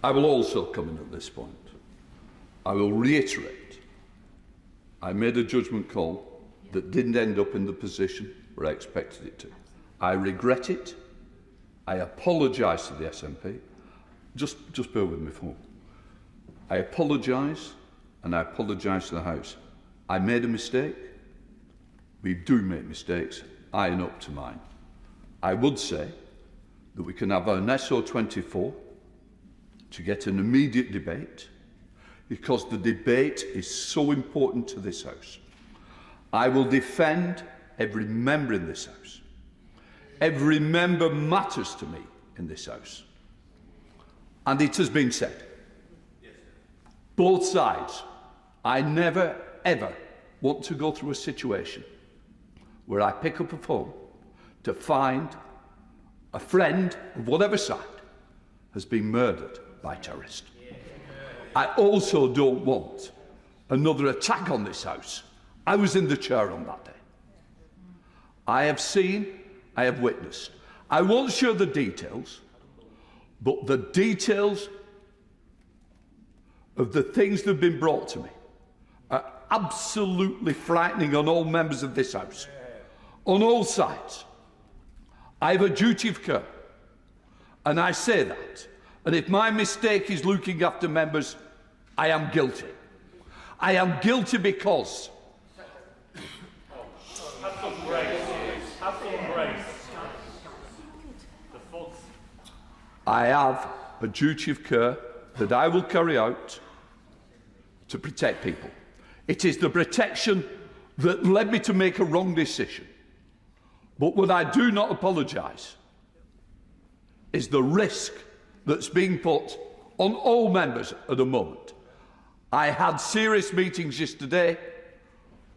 I will also come in at this point. I will reiterate, I made a judgment call that didn't end up in the position where I expected it to. I regret it. I apologise to the SNP. Just bear with me for a moment. I apologise, and I apologise to the House. I made a mistake. We do make mistakes. I own up to mine. I would say that we can have an SO24 to get an immediate debate, because the debate is so important to this House. I will defend every member in this House. Every member matters to me in this House. And it has been said, both sides, I never, ever want to go through a situation where I pick up a phone to find a friend of whatever side has been murdered by terrorists. I also don't want another attack on this House. I was in the chair on that day. I have seen, I have witnessed. I won't share the details, but the details of the things that have been brought to me are absolutely frightening on all members of this House, on all sides. I have a duty of care, and I say that. And if my mistake is looking after members, I am guilty. I am guilty because I have a duty of care that I will carry out to protect people. It is the protection that led me to make a wrong decision. But what I do not apologise is the risk that's being put on all members at the moment. I had serious meetings yesterday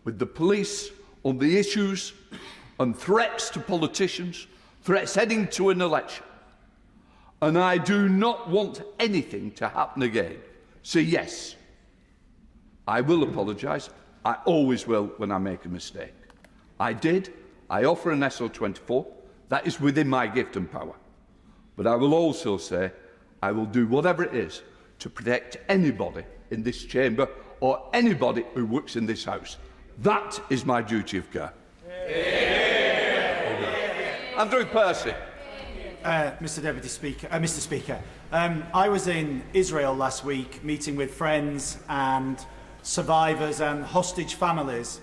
with the police on the issues and threats to politicians, threats heading to an election. And I do not want anything to happen again. So yes, I will apologise. I always will when I make a mistake. I did. I offer an SO24. That is within my gift and power. But I will also say I will do whatever it is to protect anybody in this chamber or anybody who works in this House. That is my duty of care. Andrew Percy. Mr. Speaker, I was in Israel last week meeting with friends and survivors and hostage families,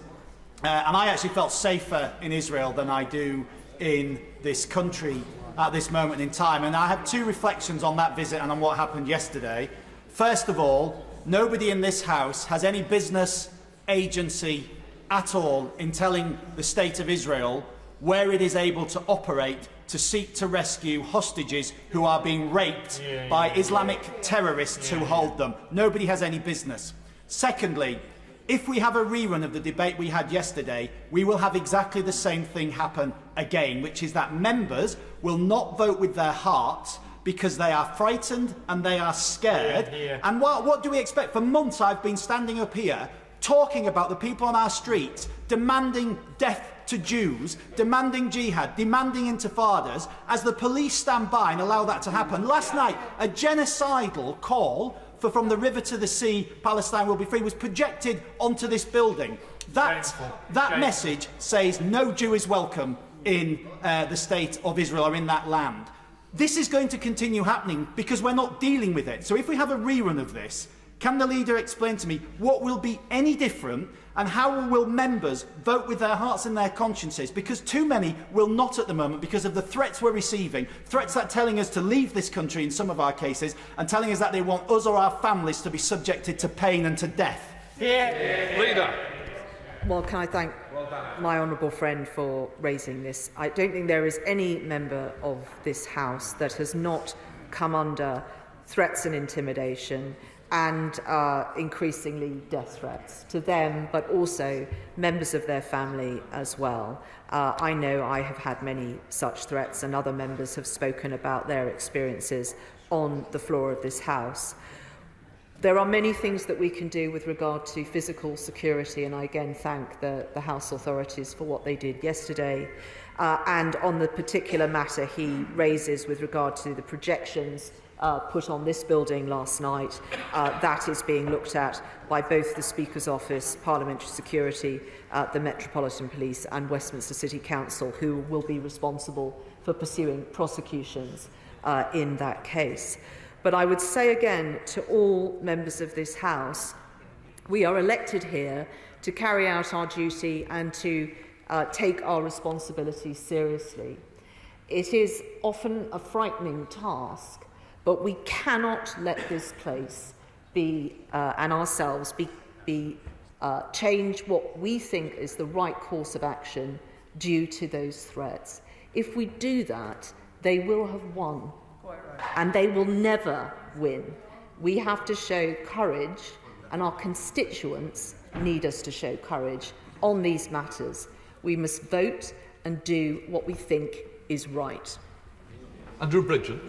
and I actually felt safer in Israel than I do in this country at this moment in time. And I have two reflections on that visit and on what happened yesterday. First of all, nobody in this House has any business, agency at all in telling the State of Israel where it is able to operate to seek to rescue hostages who are being raped by Islamic terrorists who hold them. Nobody has any business. Secondly, if we have a rerun of the debate we had yesterday, we will have exactly the same thing happen again, which is that members will not vote with their hearts because they are frightened and they are scared. And what do we expect? For months I've been standing up here talking about the people on our streets demanding death to Jews, demanding jihad, demanding intifadas, as the police stand by and allow that to happen. Last night, a genocidal call for from the river to the sea, Palestine will be free, was projected onto this building. That message says no Jew is welcome in the state of Israel or in that land. This is going to continue happening because we're not dealing with it. So if we have a rerun of this, can the leader explain to me what will be any different and how will members vote with their hearts and their consciences? Because too many will not at the moment because of the threats we're receiving, threats that are telling us to leave this country in some of our cases and telling us that they want us or our families to be subjected to pain and to death. Leader. Well, can I thank my honourable friend for raising this? I don't think there is any member of this House that has not come under threats and intimidation and increasingly death threats to them, but also members of their family as well. I know I have had many such threats, and other members have spoken about their experiences on the floor of this House. There are many things that we can do with regard to physical security, and I again thank the House authorities for what they did yesterday. And on the particular matter he raises with regard to the projections put on this building last night. That is being looked at by both the Speaker's Office, Parliamentary Security, the Metropolitan Police and Westminster City Council, who will be responsible for pursuing prosecutions in that case. But I would say again to all members of this House, we are elected here to carry out our duty and to take our responsibilities seriously. It is often a frightening task, but we cannot let this place be and ourselves change what we think is the right course of action due to those threats. If we do that, they will have won, and they will never win. We have to show courage, and our constituents need us to show courage on these matters. We must vote and do what we think is right. Andrew Bridgen.